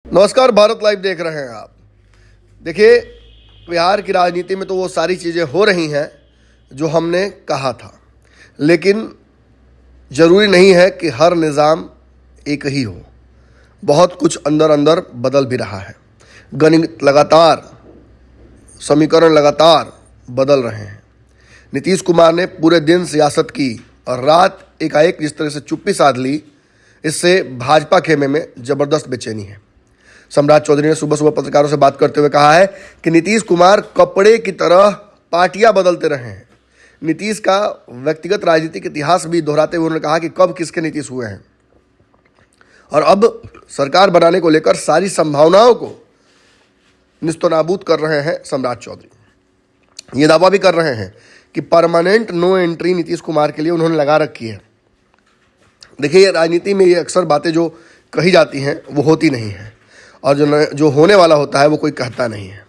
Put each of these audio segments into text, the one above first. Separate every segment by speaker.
Speaker 1: नमस्कार, भारत लाइव देख रहे हैं आप। देखिए, बिहार की राजनीति में तो वो सारी चीज़ें हो रही हैं जो हमने कहा था, लेकिन ज़रूरी नहीं है कि हर निज़ाम एक ही हो। बहुत कुछ अंदर अंदर बदल भी रहा है। गणित लगातार, समीकरण लगातार बदल रहे हैं। नीतीश कुमार ने पूरे दिन सियासत की और रात एकाएक जिस तरह से चुप्पी साध ली, इससे भाजपा खेमे में ज़बरदस्त बेचैनी है। सम्राट चौधरी ने सुबह सुबह पत्रकारों से बात करते हुए कहा है कि नीतीश कुमार कपड़े की तरह पार्टियां बदलते रहे हैं। नीतीश का व्यक्तिगत राजनीतिक इतिहास भी दोहराते हुए उन्होंने कहा कि कब किसके नीतीश हुए हैं और अब सरकार बनाने को लेकर सारी संभावनाओं को निस्तनाबूद कर रहे हैं सम्राट चौधरी। ये दावा भी कर रहे हैं कि permanent no entry Nitish Kumar के लिए उन्होंने लगा रखी है। देखिए, राजनीति में ये अक्सर बातें जो कही जाती हैं वो होती नहीं हैं, और जो होने वाला होता है वो कोई कहता नहीं है।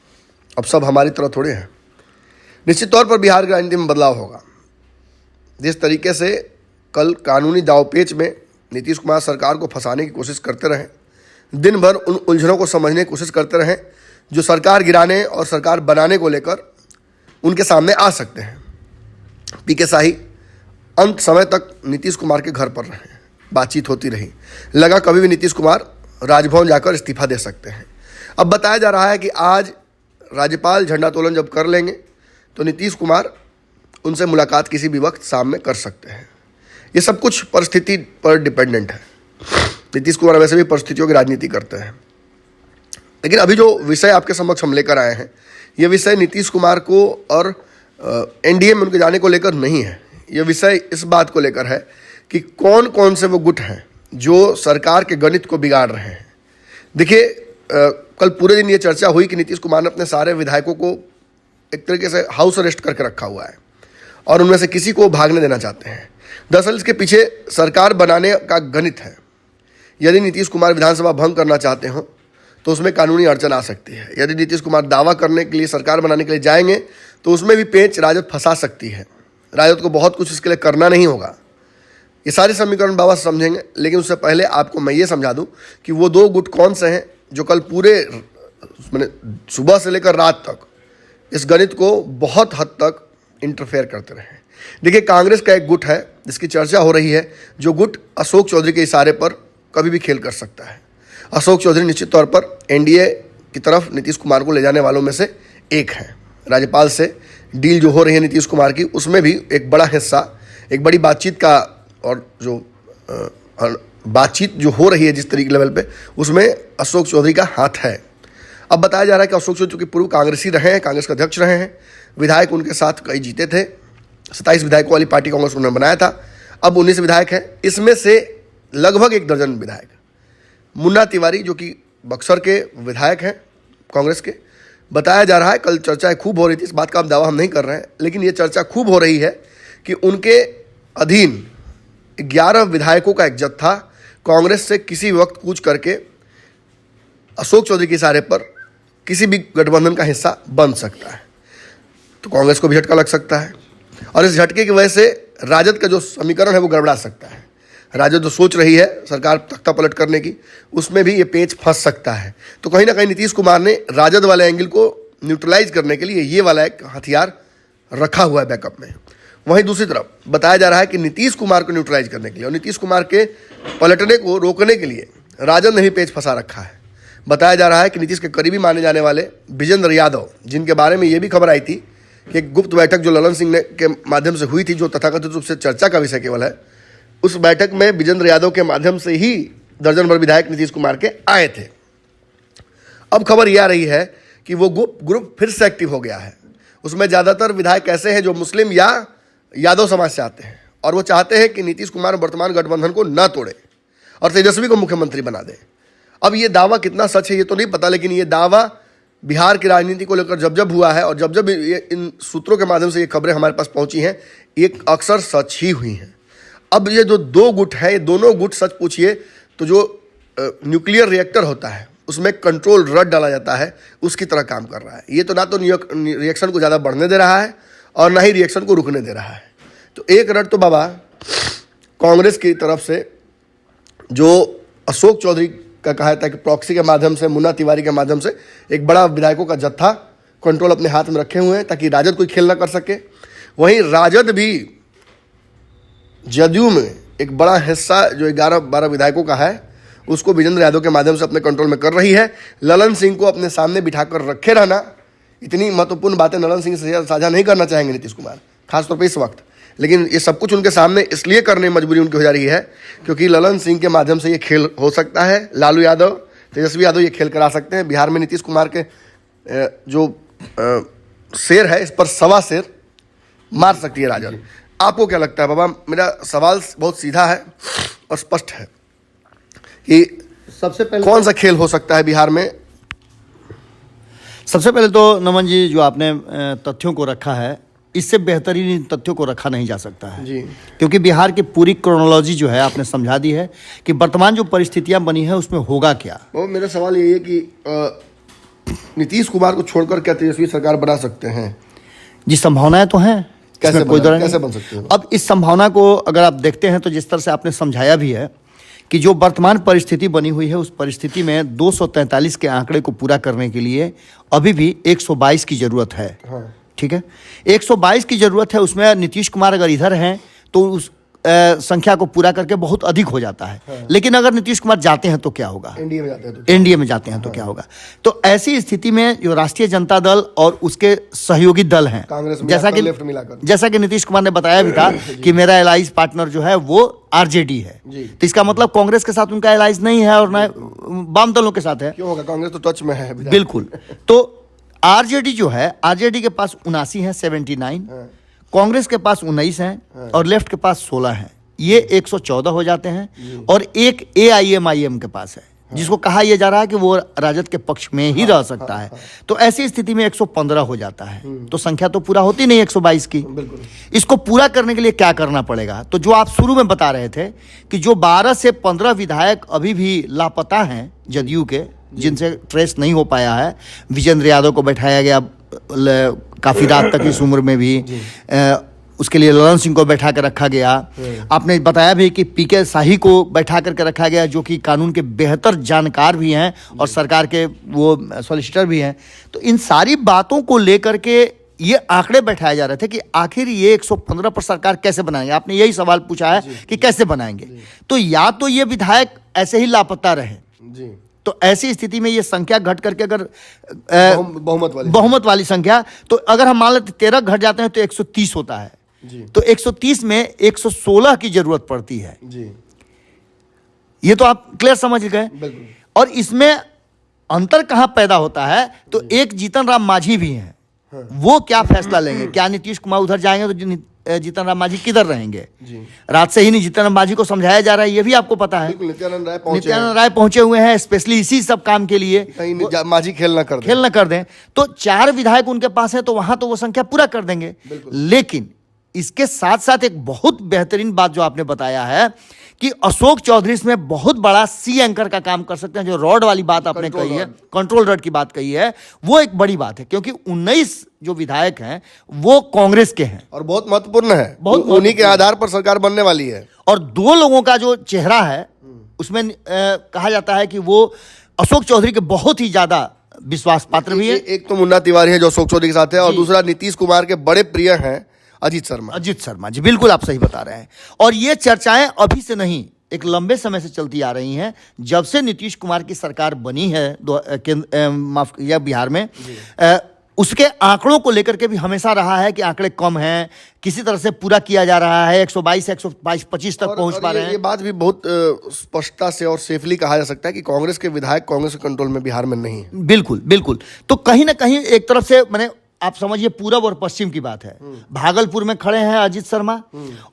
Speaker 1: अब सब हमारी तरह थोड़े हैं। निश्चित तौर पर बिहार की राजनीति में बदलाव होगा। जिस तरीके से कल कानूनी दांवपेच में नीतीश कुमार सरकार को फंसाने की कोशिश करते रहे, दिन भर उन उलझनों को समझने की कोशिश करते रहे जो सरकार गिराने और सरकार बनाने को लेकर उनके सामने आ सकते हैं। पीके शाही अंत समय तक नीतीश कुमार के घर पर रहे, बातचीत होती रही। लगा कभी भी नीतीश कुमार राजभवन जाकर इस्तीफा दे सकते हैं। अब बताया जा रहा है कि आज राज्यपाल झंडोत्तोलन जब कर लेंगे तो नीतीश कुमार उनसे मुलाकात किसी भी वक्त शाम में कर सकते हैं। ये सब कुछ परिस्थिति पर डिपेंडेंट है। नीतीश कुमार वैसे भी परिस्थितियों की राजनीति करते हैं, लेकिन अभी जो विषय आपके समक्ष हम लेकर आए हैं, ये विषय नीतीश कुमार को और एनडीए में उनके जाने को लेकर नहीं है। ये विषय इस बात को लेकर है कि कौन कौन से वो गुट हैं जो सरकार के गणित को बिगाड़ रहे हैं। देखिए, कल पूरे दिन ये चर्चा हुई कि नीतीश कुमार ने अपने सारे विधायकों को एक तरीके से हाउस अरेस्ट करके रखा हुआ है और उनमें से किसी को भागने देना चाहते हैं। दरअसल इसके पीछे सरकार बनाने का गणित है। यदि नीतीश कुमार विधानसभा भंग करना चाहते हो तो उसमें कानूनी अड़चन आ सकती है। यदि नीतीश कुमार दावा करने के लिए, सरकार बनाने के लिए जाएंगे तो उसमें भी पेंच राजद फंसा सकती है। राजद को बहुत कुछ इसके लिए करना नहीं होगा। ये सारे समीकरण बाबा समझेंगे, लेकिन उससे पहले आपको मैं ये समझा दूं कि वो दो गुट कौन से हैं जो कल पूरे मैंने सुबह से लेकर रात तक इस गणित को बहुत हद तक इंटरफेयर करते रहे। देखिए, कांग्रेस का एक गुट है जिसकी चर्चा हो रही है, जो गुट अशोक चौधरी के इशारे पर कभी भी खेल कर सकता है। अशोक चौधरी निश्चित तौर पर एनडीए की तरफ नीतीश कुमार को ले जाने वालों में से एक है। राज्यपाल से डील जो हो रही है नीतीश कुमार की, उसमें भी एक बड़ा हिस्सा, एक बड़ी बातचीत का, और जो बातचीत जो हो रही है जिस तरीके लेवल पे, उसमें अशोक चौधरी का हाथ है। अब बताया जा रहा है कि अशोक चौधरी पूर्व कांग्रेसी रहे हैं, कांग्रेस के अध्यक्ष रहे हैं, विधायक उनके साथ कई जीते थे। 27 विधायकों वाली पार्टी कांग्रेस उन्होंने बनाया था। अब 19 विधायक हैं, इसमें से लगभग 1 दर्जन विधायक। मुन्ना तिवारी जो कि बक्सर के विधायक हैं कांग्रेस के, बताया जा रहा है, कल चर्चा खूब हो रही थी, इस बात का हम दावा हम नहीं कर रहे हैं, लेकिन ये चर्चा खूब हो रही है कि उनके अधीन 11 विधायकों का एक जत्था कांग्रेस से किसी वक्त कूच करके अशोक चौधरी के इशारे पर किसी भी गठबंधन का हिस्सा बन सकता है। तो कांग्रेस को भी झटका लग सकता है, और इस झटके की वजह से राजद का जो समीकरण है वो गड़बड़ा सकता है। राजद जो सोच रही है सरकार तख्ता पलट करने की, उसमें भी ये पेंच फंस सकता है। तो कहीं ना कहीं नीतीश कुमार ने राजद वाले एंगल को न्यूट्रलाइज करने के लिए ये वाला एक हथियार रखा हुआ है बैकअप में। वहीं दूसरी तरफ बताया जा रहा है कि नीतीश कुमार को न्यूट्रलाइज करने के लिए और नीतीश कुमार के पलटने को रोकने के लिए राजद ने भी पेंच फंसा रखा है। बताया जा रहा है कि नीतीश के करीबी माने जाने वाले विजेंद्र यादव, जिनके बारे में ये भी खबर आई थी कि एक गुप्त बैठक जो ललन सिंह ने के माध्यम से हुई थी, जो तथाकथित रूप से चर्चा का विषय केवल है, उस बैठक में विजेंद्र यादव के माध्यम से ही दर्जन भर विधायक नीतीश कुमार के आए थे। अब खबर यह आ रही है कि वो ग्रुप फिर से एक्टिव हो गया है। उसमें ज़्यादातर विधायक ऐसे हैं जो मुस्लिम या यादव समाज से आते हैं, और वो चाहते हैं कि नीतीश कुमार वर्तमान गठबंधन को न तोड़े और तेजस्वी को मुख्यमंत्री बना दे। अब ये दावा कितना सच है ये तो नहीं पता, लेकिन ये दावा बिहार की राजनीति को लेकर जब जब हुआ है और जब जब ये इन सूत्रों के माध्यम से ये खबरें हमारे पास पहुंची हैं, ये अक्सर सच ही हुई हैं। अब ये जो दो गुट हैं, ये दोनों गुट सच पूछिए तो जो न्यूक्लियर रिएक्टर होता है उसमें कंट्रोल रड डाला जाता है, उसकी तरह काम कर रहा है। ये तो ना तो रिएक्शन को ज़्यादा बढ़ने दे रहा है और ना ही रिएक्शन को रुकने दे रहा है। तो एक रड तो बाबा कांग्रेस की तरफ से जो अशोक चौधरी का कहा था कि प्रॉक्सी के माध्यम से, मुन्ना तिवारी के माध्यम से एक बड़ा विधायकों का जत्था कंट्रोल अपने हाथ में रखे हुए हैं ताकि राजद कोई खेल ना कर सके। वहीं राजद भी जदयू में एक बड़ा हिस्सा जो 11-12 विधायकों का है उसको विजेंद्र यादव के माध्यम से अपने कंट्रोल में कर रही है। ललन सिंह को अपने सामने बिठाकर रखे रहना, इतनी महत्वपूर्ण बातें ललन सिंह से साझा नहीं करना चाहेंगे नीतीश कुमार, खासतौर पर इस वक्त। लेकिन ये सब कुछ उनके सामने इसलिए करने में मजबूरी उनकी हो जा रही है क्योंकि ललन सिंह के माध्यम से ये खेल हो सकता है। लालू यादव, तेजस्वी यादव ये खेल करा सकते हैं। बिहार में नीतीश कुमार के जो शेर है इस पर 1.25 शेर मार सकती है राजद। आपको क्या लगता है बाबा? मेरा सवाल बहुत सीधा है और स्पष्ट है कि
Speaker 2: सबसे पहले
Speaker 1: कौन सा खेल हो सकता है बिहार में?
Speaker 2: सबसे पहले तो नमन जी, जो आपने तथ्यों को रखा है, इससे बेहतरीन इन तथ्यों को रखा नहीं जा सकता है
Speaker 1: जी।
Speaker 2: क्योंकि बिहार की पूरी क्रोनोलॉजी जो है आपने समझा दी है कि वर्तमान जो परिस्थितियां बनी है उसमें होगा क्या।
Speaker 1: वो मेरा सवाल यही है कि नीतीश कुमार को छोड़कर क्या तेजस्वी सरकार बना सकते हैं?
Speaker 2: जी, संभावनाएं तो हैं।
Speaker 1: कैसे
Speaker 2: कैसे
Speaker 1: बन सकती है?
Speaker 2: अब इस संभावना को अगर आप देखते हैं तो जिस तरह से आपने समझाया भी है कि जो वर्तमान परिस्थिति बनी हुई है उस परिस्थिति में 243 के आंकड़े को पूरा करने के लिए अभी भी 122 की जरूरत है।
Speaker 1: हाँ।
Speaker 2: ठीक है, 122 की जरूरत है। उसमें नीतीश कुमार अगर इधर हैं तो उस संख्या को पूरा करके बहुत अधिक हो जाता है।
Speaker 1: हाँ।
Speaker 2: लेकिन अगर नीतीश कुमार जाते हैं तो क्या होगा?
Speaker 1: एनडीए में जाते हैं तो
Speaker 2: एनडीए में जाते हैं तो क्या होगा? तो ऐसी स्थिति में जो राष्ट्रीय जनता दल और उसके सहयोगी दल हैं,
Speaker 1: कांग्रेस
Speaker 2: जैसा कि नीतीश कुमार ने बताया भी था कि मेरा एलाइज पार्टनर जो है वो आरजेडी है। तो इसका मतलब कांग्रेस के साथ उनका एलाइज नहीं है और न वाम दलों के साथ है।
Speaker 1: क्यों होगा? कांग्रेस तो टच में है।
Speaker 2: बिल्कुल। तो आरजेडी जो है, आरजेडी के पास 79 है, 79। कांग्रेस के पास 19 हैं और लेफ्ट के पास 16 हैं। ये 114 हो जाते हैं। और एक AIMIM के पास है जिसको कहा यह जा रहा है कि वो राजद के पक्ष में ही रह सकता है। तो ऐसी स्थिति में 115 हो जाता है। तो संख्या तो पूरा होती नहीं 122 की। इसको पूरा करने के लिए क्या करना पड़ेगा? तो जो आप शुरू में बता रहे थे कि जो 12 से 15 विधायक अभी भी लापता हैं जदयू के, जिनसे ट्रेस नहीं हो पाया है, विजेंद्र यादव को बैठाया गया काफी रात तक इस उम्र में भी, उसके लिए ललन सिंह को बैठा कर रखा गया। आपने बताया भी कि PK शाही को बैठा करके रखा गया जो कि कानून के बेहतर जानकार भी हैं और सरकार के वो सॉलिसिटर भी हैं। तो इन सारी बातों को लेकर के ये आंकड़े बैठाए जा रहे थे कि आखिर ये 115 पर सरकार कैसे बनाएंगे। आपने यही सवाल पूछा है कि कैसे बनाएंगे। तो या तो ये विधायक ऐसे ही लापता रहे, तो ऐसी स्थिति में ये संख्या घट करके अगर बहुमत वाली संख्या, तो अगर हम मान लेते 13 घट जाते हैं तो 130 होता है जी। तो 130 में 116 की जरूरत पड़ती है जी। ये तो आप क्लियर समझ गए। और इसमें अंतर कहां पैदा होता है? तो एक जीतन राम मांझी भी हैं। हाँ। वो क्या फैसला लेंगे? क्या नीतीश कुमार उधर जाएंगे तो जीतन राम मांझी किधर रहेंगे? रात से ही नहीं जीतन राम मांझी को समझाया जा रहा है, ये भी आपको पता है। नित्यानंद राय पहुंचे हुए हैं स्पेशली इसी सब काम के लिए,
Speaker 1: मांझी खेल न
Speaker 2: कर दें। तो 4 विधायक उनके पास है तो वहां तो वो संख्या पूरा कर देंगे। लेकिन इसके साथ साथ एक बहुत बेहतरीन बात जो आपने बताया है कि अशोक चौधरी इसमें बहुत बड़ा सी एंकर का काम कर सकते हैं। जो रॉड वाली बात आपने कही है, कंट्रोल रॉड की बात कही है, वो एक बड़ी बात है क्योंकि 19 जो विधायक हैं वो कांग्रेस के हैं
Speaker 1: और बहुत महत्वपूर्ण है। उन्हीं के आधार पर सरकार बनने वाली है।
Speaker 2: और 2 लोगों का जो चेहरा है उसमें कहा जाता है कि वो अशोक चौधरी के बहुत ही ज्यादा विश्वास पात्र भी है।
Speaker 1: एक तो मुन्ना तिवारी है जो अशोक चौधरी के साथ है और दूसरा नीतीश कुमार के बड़े प्रिय हैं अजीत शर्मा जी। बिल्कुल आप सही बता रहे हैं। और ये चर्चाएं अभी से नहीं, एक लंबे समय से चलती आ रही हैं। जब से नीतीश कुमार की सरकार बनी है बिहार में, उसके आंकड़ों को लेकर के भी हमेशा रहा है कि आंकड़े कम हैं, किसी तरह से पूरा किया जा रहा है, 122 125 तक पहुंच पा रहे हैं। ये बात भी बहुत स्पष्टता से और सेफली कहा जा सकता है कि कांग्रेस के विधायक कांग्रेस के कंट्रोल में बिहार में नहीं है।
Speaker 2: बिल्कुल। तो कहीं ना कहीं एक तरफ से मैंने, आप समझिए पूरब और पश्चिम की बात है। भागलपुर में खड़े हैं अजीत शर्मा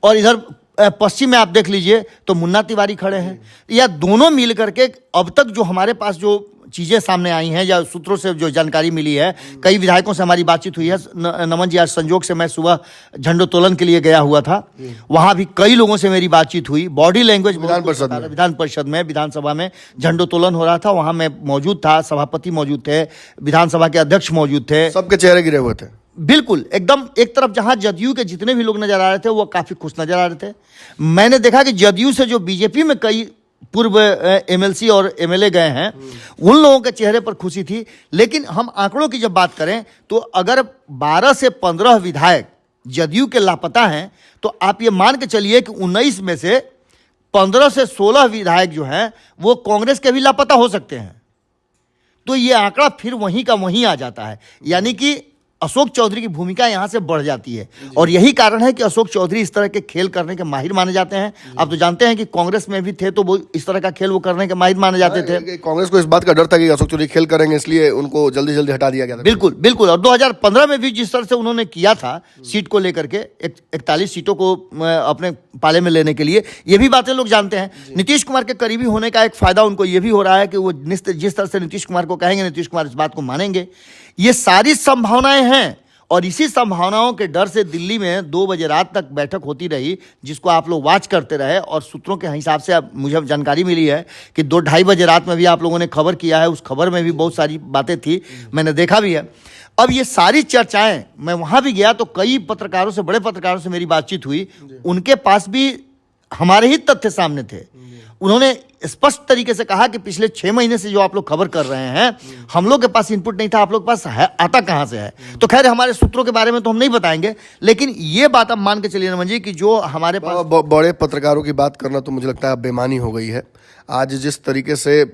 Speaker 2: और इधर पश्चिम में आप देख लीजिए तो मुन्ना तिवारी खड़े हैं। या दोनों मिल करके अब तक जो हमारे पास जो चीजें सामने आई हैं या सूत्रों से जो जानकारी मिली है, कई विधायकों से हमारी बातचीत हुई है। नमन जी, आज संजोग से मैं सुबह झंडोत्तोलन के लिए गया हुआ था, वहां भी कई लोगों से मेरी बातचीत हुई। बॉडी लैंग्वेज विधान परिषद में विधानसभा में झंडोत्तोलन हो रहा था, वहां मैं मौजूद था, सभापति मौजूद थे, विधानसभा के अध्यक्ष मौजूद थे,
Speaker 1: सबके चेहरे गिरे हुए थे।
Speaker 2: बिल्कुल एकदम एक तरफ जहां जदयू के जितने भी लोग नजर आ रहे थे वो काफी खुश नजर आ रहे थे। मैंने देखा कि जदयू से जो बीजेपी में कई पूर्व एमएलसी और एमएलए गए हैं, उन लोगों के चेहरे पर खुशी थी। लेकिन हम आंकड़ों की जब बात करें तो अगर 12 से 15 विधायक जदयू के लापता हैं, तो आप ये मान के चलिए कि 19 में से 15 से 16 विधायक जो हैं वो कांग्रेस के भी लापता हो सकते हैं। तो ये आंकड़ा फिर वहीं का वहीं आ जाता है, यानी कि अशोक चौधरी की भूमिका यहां से बढ़ जाती है। और यही कारण है कि अशोक चौधरी इस तरह के खेल करने के माहिर माने जाते हैं। आप तो जानते हैं कि कांग्रेस में भी थे तो वो इस तरह का खेल वो करने के माहिर माने जाते थे।
Speaker 1: कांग्रेस को इस बात का डर था कि अशोक चौधरी खेल करेंगे, इसलिए उनको जल्दी जल्दी हटा दिया गया था।
Speaker 2: बिल्कुल बिल्कुल। और 2015 में भी जिस तरह से उन्होंने किया था सीट को लेकर के 41 सीटों को अपने पाले में लेने के लिए, ये भी बातें लोग जानते हैं। नीतीश कुमार के करीबी होने का एक फायदा उनको ये भी हो रहा है कि वो जिस तरह से नीतीश कुमार को कहेंगे, नीतीश कुमार इस बात को मानेंगे। ये सारी संभावनाएं हैं और इसी संभावनाओं के डर से दिल्ली में 2 बजे रात तक बैठक होती रही, जिसको आप लोग वॉच करते रहे। और सूत्रों के हिसाब से मुझे जानकारी मिली है कि 2-2:30 बजे रात में भी आप लोगों ने खबर किया है, उस खबर में भी बहुत सारी बातें थी, मैंने देखा भी है। अब ये सारी चर्चाएं, मैं वहाँ भी गया तो कई पत्रकारों से, बड़े पत्रकारों से मेरी बातचीत हुई, उनके पास भी हमारे ही तथ्य सामने थे। उन्होंने स्पष्ट तरीके से कहा कि पिछले 6 महीने से जो आप लोग खबर कर रहे हैं, हम लोग के पास इनपुट नहीं था, आप लोग के पास है, आता कहां से है? तो खैर हमारे सूत्रों के बारे में तो हम नहीं बताएंगे, लेकिन ये बात आप मान के चलिए नमन जी कि जो हमारे पास
Speaker 1: बड़े पत्रकारों की बात करना तो मुझे लगता है बेमानी हो गई है। आज जिस तरीके से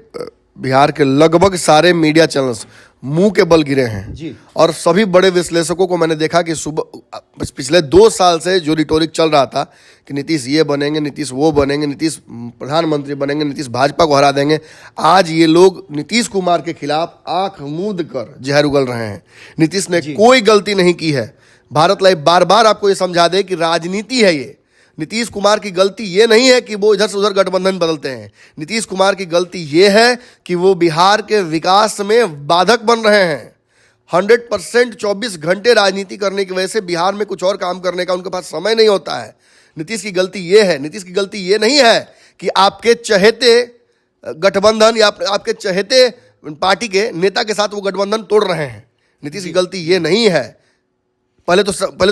Speaker 1: बिहार के लगभग सारे मीडिया चैनल्स मुंह के बल गिरे हैं
Speaker 2: जी।
Speaker 1: और सभी बड़े विश्लेषकों को मैंने देखा कि सुबह पिछले 2 साल से जो रिटोरिक चल रहा था कि नीतीश ये बनेंगे, नीतीश वो बनेंगे, नीतीश प्रधानमंत्री बनेंगे, नीतीश भाजपा को हरा देंगे, आज ये लोग नीतीश कुमार के खिलाफ आंख मूंद कर जहर उगल रहे हैं। नीतीश ने कोई गलती नहीं की है। भारत लाइव बार बार आपको ये समझा दे कि राजनीति है ये। नीतीश कुमार की गलती ये नहीं है कि वो इधर से उधर गठबंधन बदलते हैं। नीतीश कुमार की गलती ये है कि वो बिहार के विकास में बाधक बन रहे हैं। 100% 24 घंटे राजनीति करने की वजह से बिहार में कुछ और काम करने का उनके पास समय नहीं होता है। नीतीश की गलती ये है। नीतीश की गलती ये नहीं है कि आपके चहेते गठबंधन या आपके चहेते पार्टी के नेता के साथ वो गठबंधन तोड़ रहे हैं। नीतीश की गलती ये नहीं है। पहले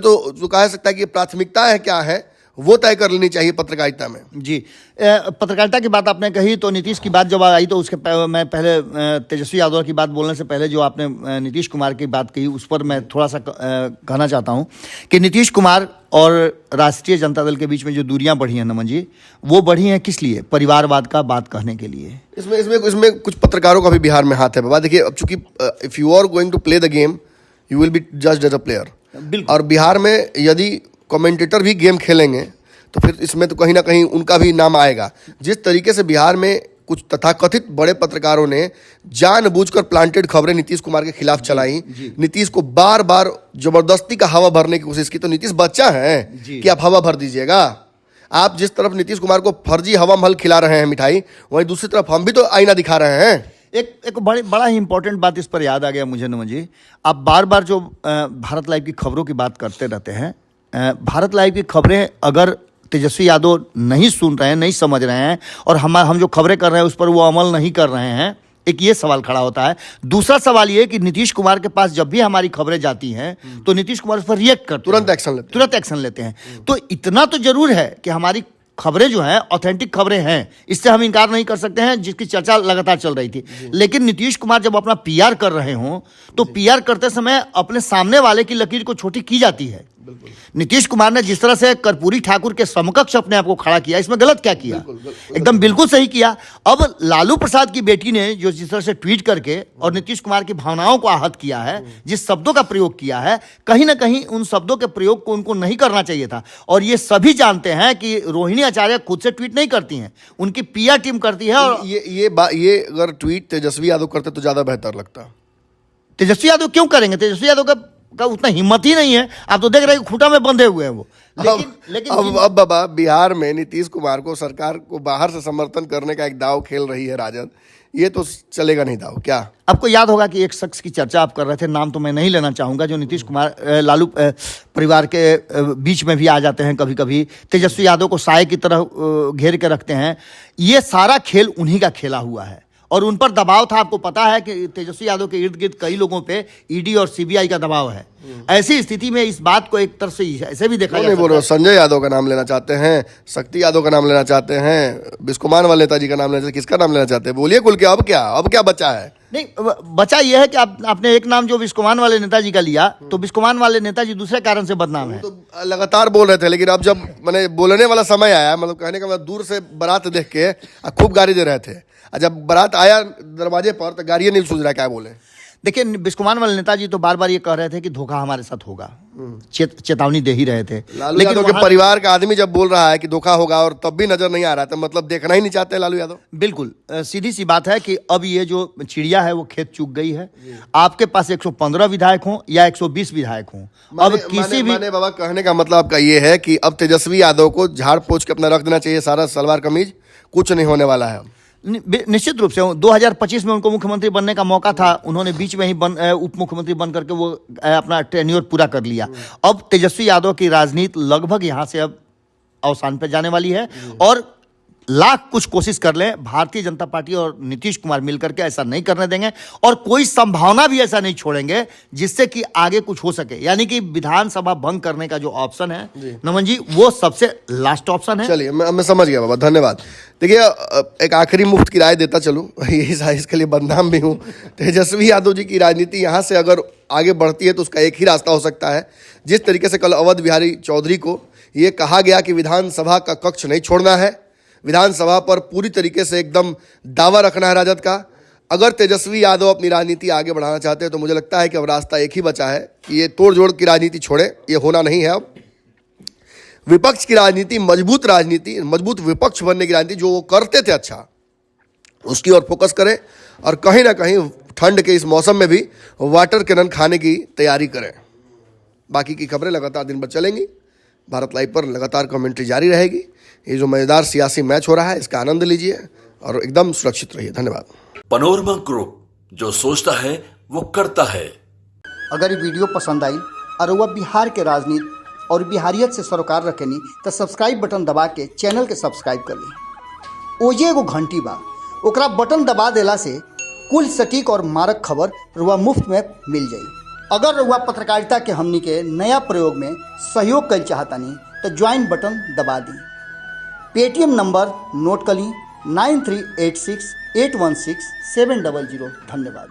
Speaker 1: तो जो कहा सकता है कि प्राथमिकता है क्या है, वो तय कर लेनी चाहिए पत्रकारिता में।
Speaker 2: जी, पत्रकारिता की बात आपने कही तो नीतीश की बात जब आई तो उसके मैं पहले तेजस्वी यादव की बात बोलने से पहले जो आपने नीतीश कुमार की बात कही उस पर मैं थोड़ा सा कहना चाहता हूं कि नीतीश कुमार और राष्ट्रीय जनता दल के बीच में जो दूरियां बढ़ी हैं नमन जी, वो बढ़ी हैं किस लिए? परिवारवाद का बात कहने के लिए।
Speaker 1: इसमें कुछ पत्रकारों का भी बिहार में हाथ है बाबा। देखिए, अब चूंकि if you are going to play the game you will be judged as a player. और बिहार में यदि कमेंटेटर भी गेम खेलेंगे तो फिर इसमें तो कहीं ना कहीं उनका भी नाम आएगा। जिस तरीके से बिहार में कुछ तथाकथित बड़े पत्रकारों ने जानबूझकर प्लांटेड खबरें नीतीश कुमार के खिलाफ चलाई, नीतीश को बार बार जबरदस्ती का हवा भरने की कोशिश की, तो नीतीश बच्चा है कि आप हवा भर दीजिएगा। आप जिस तरफ नीतीश कुमार को फर्जी हवा महल खिला रहे हैं मिठाई, वहीं दूसरी तरफ हम भी तो आईना दिखा रहे हैं।
Speaker 2: एक बड़ा ही इंपॉर्टेंट बात इस पर याद आ गया मुझे नमन जी। आप बार बार जो भारत लाइव की खबरों की बात करते रहते हैं, भारत लाइव की खबरें अगर तेजस्वी यादव नहीं सुन रहे हैं, नहीं समझ रहे हैं और हम जो खबरें कर रहे हैं उस पर वो अमल नहीं कर रहे हैं, एक ये सवाल खड़ा होता है। दूसरा सवाल ये कि नीतीश कुमार के पास जब भी हमारी खबरें जाती हैं तो नीतीश कुमार उस पर रिएक्ट करते हैं, तुरंत एक्शन लेते हैं। तो इतना तो जरूर है कि हमारी खबरें जो हैं ऑथेंटिक खबरें हैं, इससे हम इनकार नहीं कर सकते हैं, जिसकी चर्चा लगातार चल रही थी। लेकिन नीतीश कुमार जब अपना पीआर कर रहे हों तो पीआर करते समय अपने सामने वाले की लकीर को छोटी की जाती है। नीतीश कुमार ने जिस तरह से कर्पूरी ठाकुर के समकक्ष अपने आप को खड़ा किया, इसमें गलत क्या किया? एकदम बिल्कुल सही किया। अब लालू प्रसाद की बेटी ने जो जिस तरह से ट्वीट करके और नीतीश कुमार की भावनाओं को आहत किया है, जिस शब्दों का प्रयोग किया है, कहीं ना कहीं उन शब्दों के प्रयोग को उनको नहीं करना चाहिए था। और ये सभी जानते हैं कि रोहिणी आचार्य खुद से ट्वीट नहीं करती हैं, उनकी पीआर टीम करती है। और
Speaker 1: ये अगर ट्वीट तेजस्वी यादव करते तो ज्यादा बेहतर लगता।
Speaker 2: तेजस्वी यादव क्यों करेंगे? तेजस्वी यादव का उतना हिम्मत ही नहीं है। आप तो देख रहे हैं खूंटा में बंधे हुए हैं वो। लेकिन
Speaker 1: अब बाबा, बिहार में नीतीश कुमार को, सरकार को बाहर से समर्थन करने का एक दाव खेल रही है राजद। ये तो चलेगा नहीं दाव। क्या
Speaker 2: आपको याद होगा कि एक शख्स की चर्चा आप कर रहे थे, नाम तो मैं नहीं लेना चाहूंगा, जो नीतीश कुमार लालू परिवार के बीच में भी आ जाते हैं, कभी कभी तेजस्वी यादव को साए की तरह घेर के रखते हैं। ये सारा खेल उन्हीं का खेला हुआ है और उन पर दबाव था। आपको पता है कि तेजस्वी यादव के इर्द गिर्द कई लोगों पे ईडी और सीबीआई का दबाव है। ऐसी स्थिति में इस बात को एक तरफ से ऐसे भी देखा जा
Speaker 1: नहीं बोल
Speaker 2: सकता
Speaker 1: रहे, संजय यादव का नाम लेना चाहते हैं, शक्ति यादव का नाम लेना चाहते हैं, बिस्कुमान वाले नेताजी का नाम लेना चाहते हैं, किसका नाम लेना चाहते हैं? बोलिए खुल के। अब क्या बचा है?
Speaker 2: नहीं, बचा यह है कि आपने एक नाम जो बिस्कुमान वाले नेताजी का लिया, तो बिस्कुमान वाले नेताजी दूसरे कारण से बदनाम है।
Speaker 1: तो लगातार बोल रहे थे, लेकिन अब जब मैंने बोलने वाला समय आया, मतलब कहने का मतलब दूर से बारात देख के खूब गाली दे रहे थे, और जब बारात आया दरवाजे पर तो गाड़ी नहीं सूझ रहा क्या बोले।
Speaker 2: देखिए, बिस्कुमान वाले नेताजी तो बार बार ये कह रहे थे कि धोखा हमारे साथ होगा, चेतावनी दे ही रहे थे।
Speaker 1: लालू यादव के परिवार का आदमी जब बोल रहा है कि धोखा होगा और तब भी नजर नहीं आ रहा, तो मतलब देखना ही नहीं चाहते लालू यादव।
Speaker 2: बिल्कुल सीधी सी बात है कि अब ये जो चिड़िया है वो खेत चूक गई है। आपके पास 115 विधायक हों या 120 विधायक हों, अब किसी भी
Speaker 1: बाबा कहने का मतलब आपका ये है कि अब तेजस्वी यादव को झाड़ पोंछ के अपना रख देना चाहिए सारा सलवार कमीज, कुछ नहीं होने वाला है।
Speaker 2: निश्चित रूप से 2025 में उनको मुख्यमंत्री बनने का मौका था, उन्होंने बीच में ही उप मुख्यमंत्री बन करके वो अपना टेन्योर पूरा कर लिया। अब तेजस्वी यादव की राजनीति लगभग यहां से अब अवसान पर जाने वाली है, और लाख कुछ कोशिश कर लें, भारतीय जनता पार्टी और नीतीश कुमार मिलकर के ऐसा नहीं करने देंगे, और कोई संभावना भी ऐसा नहीं छोड़ेंगे जिससे कि आगे कुछ हो सके। यानी कि विधानसभा भंग करने का जो ऑप्शन है नमन जी, वो सबसे लास्ट ऑप्शन है।
Speaker 1: चलिए, मैं समझ गया बाबा, धन्यवाद। देखिए, एक आखिरी मुफ्त की राय देता चलूं, यही इसके लिए बदनाम भी हूं। तेजस्वी यादव जी की राजनीति यहां से अगर आगे बढ़ती है तो उसका एक ही रास्ता हो सकता है। जिस तरीके से कल अवध बिहारी चौधरी को यह कहा गया कि विधानसभा का कक्ष नहीं छोड़ना है, विधानसभा पर पूरी तरीके से एकदम दावा रखना है राजद का। अगर तेजस्वी यादव अपनी राजनीति आगे बढ़ाना चाहते हैं तो मुझे लगता है कि अब रास्ता एक ही बचा है कि ये तोड़ जोड़ की राजनीति छोड़े, ये होना नहीं है। अब विपक्ष की राजनीति, मजबूत विपक्ष बनने की राजनीति जो वो करते थे अच्छा, उसकी ओर फोकस करें, और कहीं ना कहीं ठंड के इस मौसम में भी वाटर कैनन खाने की तैयारी करें। बाकी की खबरें लगातार दिन भर चलेंगी, भारत लाइव पर लगातार कमेंट्री जारी रहेगी। ये जो मजेदार सियासी मैच हो रहा है इसका आनंद लीजिए और एकदम सुरक्षित रहिए। धन्यवाद।
Speaker 3: पनोरमा ग्रुप, जो सोचता है वो करता है।
Speaker 4: अगर ये वीडियो पसंद आई और वह बिहार के राजनीति और बिहारियत से सरोकार रखेनी तो सब्सक्राइब बटन दबा के चैनल के सब्सक्राइब कर ली। ओजे एगो घंटी बा, ओकरा बटन दबा देला से कुल सटीक और मारक खबर रुआ मुफ्त में मिल जाई। अगर रुआ पत्रकारिता के हमनी के नया प्रयोग में सहयोग कर चाहतानी तो ज्वाइन बटन दबा दी। पेटीएम नंबर नोट कर ली 9386816700। धन्यवाद।